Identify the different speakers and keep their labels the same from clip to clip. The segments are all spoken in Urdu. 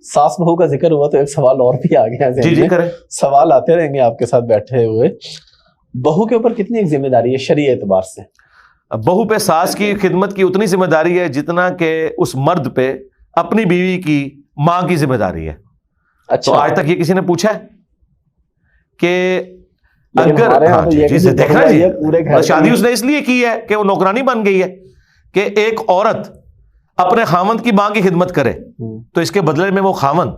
Speaker 1: ساس بہو کا ذکر ہوا تو ایک سوال اور بھی آ گیا ہے.
Speaker 2: جی کریں.
Speaker 1: سوال آتے رہیں گے آپ کے ساتھ بیٹھے ہوئے. بہو کے اوپر کتنی ایک ذمہ داری ہے شرعی اعتبار سے؟
Speaker 2: بہو پہ ساس کی خدمت کی اتنی ذمہ داری ہے جتنا کہ اس مرد پہ اپنی بیوی کی ماں کی ذمہ داری ہے.
Speaker 1: اچھا.
Speaker 2: تو آج تک یہ کسی نے پوچھا ہے کہ
Speaker 1: اگر
Speaker 2: دیکھنا جی شادی اس نے اس لیے کی ہے کہ وہ نوکرانی بن گئی ہے کہ ایک عورت اپنے خاوند کی ماں کی خدمت کرے تو اس کے بدلے میں وہ خاوند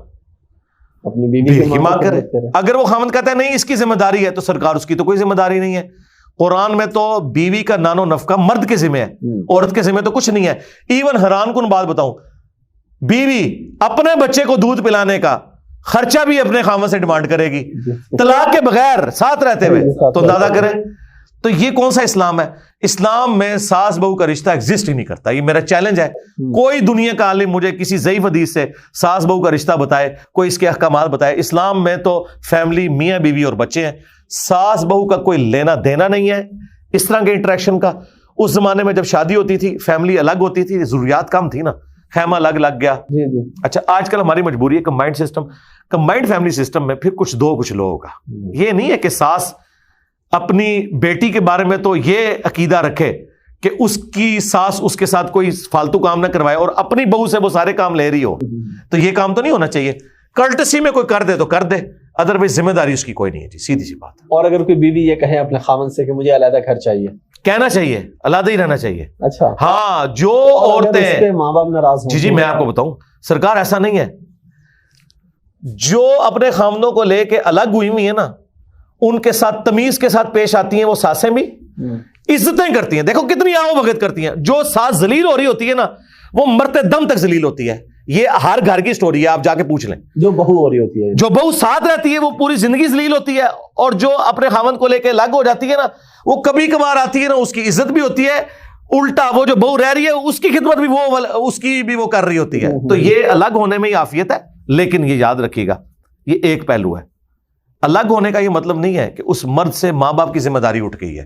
Speaker 1: اپنی بیوی
Speaker 2: کی ماں کرے. اگر وہ خاوند کہتا ہے نہیں اس کی ذمہ داری ہے تو سرکار اس کی تو کوئی ذمہ داری نہیں ہے. قرآن میں تو بیوی کا نان و نفقہ مرد کے ذمہ ہے, عورت کے ذمہ تو کچھ نہیں ہے. ایون حیران کن بات بتاؤں, بیوی اپنے بچے کو دودھ پلانے کا خرچہ بھی اپنے خاوند سے ڈیمانڈ کرے گی طلاق کے بغیر ساتھ رہتے ہوئے. تو اندازہ کریں تو یہ کون سا اسلام ہے؟ اسلام میں ساس بہو کا رشتہ ایگزسٹ ہی نہیں کرتا. یہ میرا چیلنج ہے, کوئی دنیا کا عالم مجھے کسی ضعیف حدیث سے ساس بہو کا رشتہ بتائے, کوئی اس کے احکامات بتائے. اسلام میں تو فیملی میاں بیوی اور بچے ہیں, ساس بہو کا کوئی لینا دینا نہیں ہے اس طرح کے انٹریکشن کا. اس زمانے میں جب شادی ہوتی تھی فیملی الگ ہوتی تھی, ضروریات کم تھی نا, خیمہ الگ لگ گیا. اچھا آج کل ہماری مجبوری ہے combined system, combined family system میں پھر کچھ دو کچھ لوگوں کا. یہ نہیں ہے کہ ساس اپنی بیٹی کے بارے میں تو یہ عقیدہ رکھے کہ اس کی ساس اس کے ساتھ کوئی فالتو کام نہ کروائے اور اپنی بہو سے وہ سارے کام لے رہی ہو. تو یہ کام تو نہیں ہونا چاہیے. کرٹسی میں کوئی کر دے تو کر دے, ادروائز ذمہ داری اس کی کوئی نہیں ہے جی, سیدھی سی بات.
Speaker 1: اور اگر کوئی بیوی یہ کہے اپنے خاوند سے کہ مجھے علیحدہ گھر چاہیے,
Speaker 2: کہنا چاہیے علیحدہ ہی رہنا چاہیے.
Speaker 1: اچھا
Speaker 2: ہاں, جو عورتیں
Speaker 1: ماں باپ ناراض ہوں.
Speaker 2: جی میں آپ کو بتاؤں سرکار ایسا نہیں ہے. جو اپنے خاوندوں کو لے کے الگ ہوئی ہوئی ہیں نا, ان کے ساتھ تمیز کے ساتھ پیش آتی ہیں, وہ ساسیں بھی عزتیں کرتی ہیں. دیکھو کتنی آؤ بھگت کرتی ہیں. جو ساس ذلیل ہو رہی ہوتی ہے نا وہ مرتے دم تک ذلیل ہوتی ہے. یہ ہر گھر کی سٹوری ہے, آپ جا کے پوچھ لیں.
Speaker 1: جو بہو ہو رہی ہوتی ہے,
Speaker 2: جو بہو ساتھ رہتی ہے وہ پوری زندگی ذلیل ہوتی ہے, اور جو اپنے خاوند کو لے کے الگ ہو جاتی ہے نا وہ کبھی کبھار آتی ہے نا, اس کی عزت بھی ہوتی ہے. الٹا وہ جو بہو رہ رہی ہے اس کی خدمت بھی وہ اس کی بھی وہ کر رہی ہوتی ہے. تو یہ الگ ہونے میں ہی عافیت ہے. لیکن یہ یاد رکھیے گا یہ ایک پہلو ہے. الگ ہونے کا یہ مطلب نہیں ہے کہ اس مرد سے ماں باپ کی ذمہ داری اٹھ گئی ہے.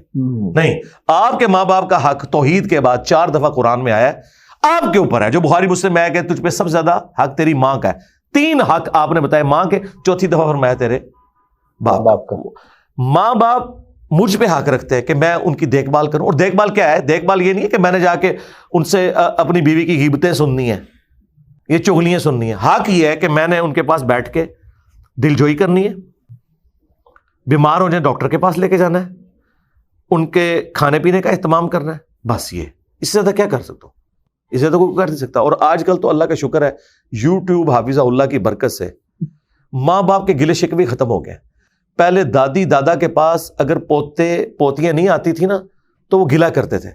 Speaker 2: نہیں, آپ کے ماں باپ کا حق توحید کے بعد 4 دفعہ قرآن میں آیا ہے, آپ کے اوپر ہے. جو بخاری مسلم میں ہے کہ تجھ پہ سب سے زیادہ حق تیری ماں کا ہے. 3 حق آپ نے بتایا ماں کے, چوتھی دفعہ فرمایا تیرے باپ کا. ماں باپ مجھ پہ حق رکھتے ہیں کہ میں ان کی دیکھ بھال کروں. اور دیکھ بھال کیا ہے؟ دیکھ بھال یہ نہیں ہے کہ میں نے جا کے ان سے اپنی بیوی کی غیبتیں سننی ہیں, یہ چغلیاں سننی ہیں. حق یہ ہے کہ میں نے ان کے پاس بیٹھ کے دل جوئی کرنی ہے, بیمار ہو جائیں ڈاکٹر کے پاس لے کے جانا ہے, ان کے کھانے پینے کا اہتمام کرنا ہے. بس یہ, اس سے زیادہ کیا کر سکتا ہوں؟ اس سے زیادہ کوئی کر نہیں سکتا. اور آج کل تو اللہ کا شکر ہے یوٹیوب حافظہ اللہ کی برکت سے ماں باپ کے گلے شکوے ختم ہو گئے. پہلے دادی دادا کے پاس اگر پوتے پوتیاں نہیں آتی تھی نا تو وہ گلا کرتے تھے.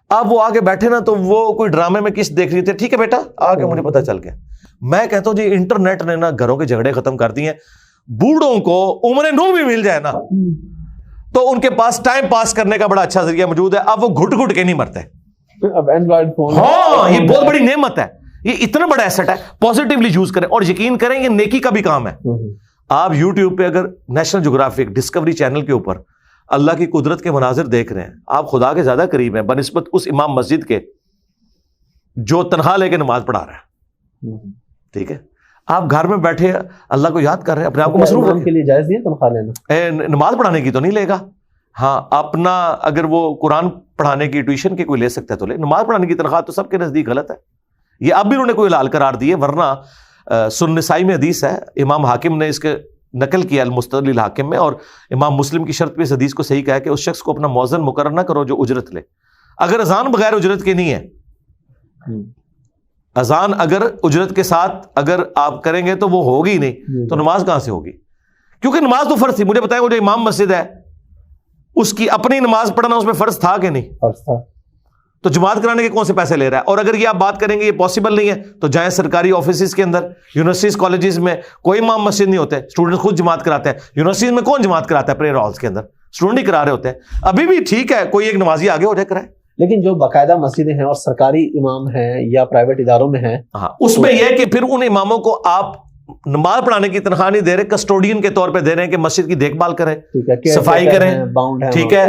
Speaker 2: اب وہ آگے بیٹھے نا تو وہ کوئی ڈرامے میں کس دیکھ رہی تھے, ٹھیک ہے بیٹا آگے مجھے پتا چل گیا. میں کہتا ہوں جی انٹرنیٹ نے نا گھروں کے جھگڑے ختم کر دیے. بوڑھوں کو عمر نو بھی مل جائے نا تو ان کے پاس ٹائم پاس کرنے کا بڑا اچھا ذریعہ موجود ہے. اب وہ گھٹ گھٹ کے نہیں مرتے.
Speaker 1: اب اینڈرائڈ فون,
Speaker 2: ہاں یہ بہت بڑی نعمت ہے, یہ اتنا بڑا ایسٹ ہے. پازیٹیولی یوز کریں اور یقین کریں یہ نیکی کا بھی کام ہے. آپ یوٹیوب پہ اگر نیشنل جغرافک ڈسکوری چینل کے اوپر اللہ کی قدرت کے مناظر دیکھ رہے ہیں, آپ خدا کے زیادہ قریب ہیں بنسبت اس امام مسجد کے جو تنخواہ لے کے نماز پڑھا رہا ہے. ٹھیک ہے, آپ گھر میں بیٹھے اللہ کو یاد کر رہے ہیں, اپنے آپ کو مصروف رکھیں.
Speaker 1: کے لیے جائز نہیں تنخواہ لینا,
Speaker 2: نماز پڑھانے کی تو نہیں لے گا. ہاں اپنا اگر وہ قرآن پڑھانے کی ٹیوشن کی کوئی لے سکتا ہے تو لے. نماز پڑھانے کی تنخواہ تو سب کے نزدیک غلط ہے. یہ اب بھی انہوں نے کوئی حلال قرار دی ہے, ورنہ سنن نسائی میں حدیث ہے, امام حاکم نے اس کے نقل کیا المستدل الحاکم میں, اور امام مسلم کی شرط پہ اس حدیث کو صحیح کہا کہ اس شخص کو اپنا مؤذن مقرر نہ کرو جو اجرت لے. اگر اذان بغیر اجرت کے نہیں ہے, اذان اگر اجرت کے ساتھ اگر آپ کریں گے تو وہ ہوگی نہیں, تو نماز کہاں سے ہوگی؟ کیونکہ نماز تو فرض تھی. مجھے بتائیں وہ جو امام مسجد ہے اس کی اپنی نماز پڑھنا اس میں فرض تھا کہ نہیں؟
Speaker 1: فرض تھا.
Speaker 2: تو جماعت کرانے کے کون سے پیسے لے رہا ہے؟ اور اگر یہ آپ بات کریں گے یہ پاسبل نہیں ہے تو جائیں سرکاری آفیسز کے اندر, یونیورسٹیز کالجز میں کوئی امام مسجد نہیں ہوتے, اسٹوڈنٹ خود جماعت کراتے ہیں. یونیورسٹیز میں کون جماعت کراتا ہے؟ پریئر ہالز کے اندر اسٹوڈنٹ ہی کرا رہے ہوتے ہیں. ابھی بھی ٹھیک ہے کوئی ایک نمازی آگے ہو جائے کرائے,
Speaker 1: لیکن جو باقاعدہ مسجدیں ہیں اور سرکاری امام ہیں یا پرائیویٹ اداروں میں ہیں,
Speaker 2: ہاں اس میں یہ کہ پھر ان اماموں کو آپ نماز پڑھانے کی تنخواہ نہیں دے رہے, کسٹوڈین کے طور پہ دے رہے ہیں کہ مسجد کی دیکھ بھال کریں, صفائی کریں, ٹھیک ہے,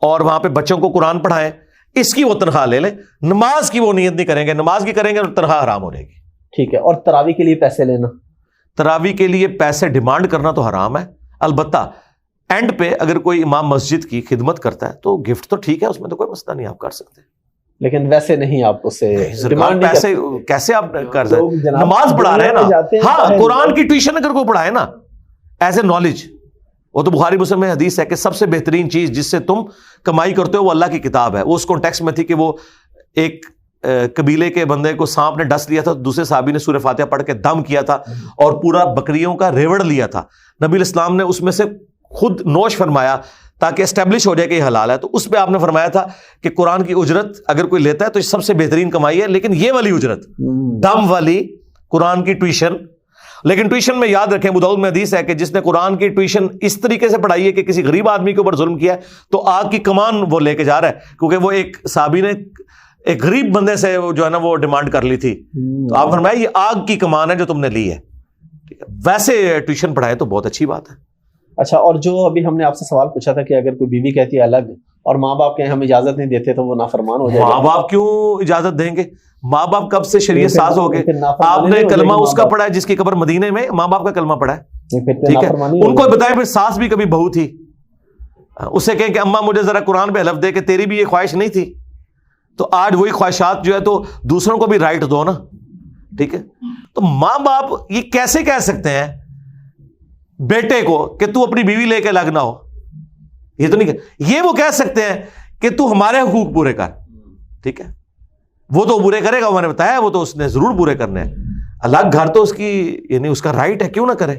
Speaker 2: اور وہاں پہ بچوں کو قرآن پڑھائیں. اس کی وہ تنخواہ لے لیں. نماز کی وہ نیت نہیں کریں گے, نماز کی کریں گے تو تنخواہ حرام ہو جائے گی.
Speaker 1: ٹھیک ہے. اور تراویح کے لیے پیسے لینا,
Speaker 2: تراویح کے لیے پیسے ڈیمانڈ کرنا تو حرام ہے. البتہ اینڈ پہ اگر کوئی امام مسجد کی خدمت کرتا ہے تو گفٹ تو ٹھیک ہے, اس میں تو کوئی مسئلہ نہیں, آپ کر سکتے.
Speaker 1: لیکن ویسے نہیں آپ اس سے ڈیمانڈ
Speaker 2: پیسے کیسے آپ کر سکتے؟ نماز پڑھا رہے ہیں نا, ہاں قرآن کی ٹیوشن اگر کوئی پڑھائے نا ایز اے نالج, وہ تو بخاری مسلم میں حدیث ہے کہ سب سے بہترین چیز جس سے تم کمائی کرتے ہو وہ اللہ کی کتاب ہے. وہ اس کانٹیکسٹ میں تھی کہ وہ ایک قبیلے کے بندے کو سانپ نے ڈس لیا تھا, دوسرے صحابی نے سورہ فاتحہ پڑھ کے دم کیا تھا اور پورا بکریوں کا ریوڑ لیا تھا. نبی الاسلام نے اس میں سے خود نوش فرمایا تاکہ اسٹیبلش ہو جائے کہ یہ حلال ہے. تو اس پہ آپ نے فرمایا تھا کہ قرآن کی اجرت اگر کوئی لیتا ہے تو سب سے بہترین کمائی ہے, لیکن یہ والی اجرت, دم والی قرآن کی ٹیوشن. لیکن ٹیوشن میں یاد رکھیں, ابو داؤد میں حدیث ہے کہ جس نے قرآن کی ٹیوشن اس طریقے سے پڑھائی ہے کہ کسی غریب آدمی کے اوپر ظلم کیا ہے تو آگ کی کمان وہ لے کے جا رہا ہے, کیونکہ وہ ایک صحابی نے ایک غریب بندے سے جو ہے نا وہ ڈیمانڈ کر لی تھی. تو آپ فرمایا یہ آگ کی کمان ہے جو تم نے لی ہے. ویسے ٹیوشن پڑھائے تو بہت اچھی بات ہے.
Speaker 1: اچھا, اور جو ابھی ہم نے آپ سے سوال پوچھا تھا کہ اگر کوئی بیوی کہتی ہے الگ اور ماں باپ کے ہم اجازت نہیں دیتے تو وہ نافرمان ہو جائے گا,
Speaker 2: ماں باپ کیوں اجازت دیں گے؟ ماں باپ کب سے شریعت ساز ہو گئے؟ آپ نے کلمہ اس کا پڑھا ہے جس کی قبر مدینے میں, ماں باپ کا کلمہ پڑھا ہے, ٹھیک ہے, ان کو بتائیں پھر ساس بھی کبھی بہو تھی, اسے کہیں کہ اماں مجھے ذرا قرآن پہ حلف دے کہ تیری بھی یہ خواہش نہیں تھی. تو آج وہی خواہشات جو ہے تو دوسروں کو بھی رائٹ دو نا, ٹھیک ہے. تو ماں باپ یہ کیسے کہہ سکتے ہیں بیٹے کو کہ تو اپنی بیوی لے کے الگ نہ ہو؟ یہ تو نہیں کہ یہ وہ کہہ سکتے ہیں کہ تو ہمارے حقوق پورے کر, ٹھیک ہے. وہ تو پورے کرے گا, میں نے بتایا وہ تو اس نے ضرور پورے کرنے ہیں. الگ گھر تو اس کی یعنی اس کا رائٹ ہے, کیوں نہ کرے.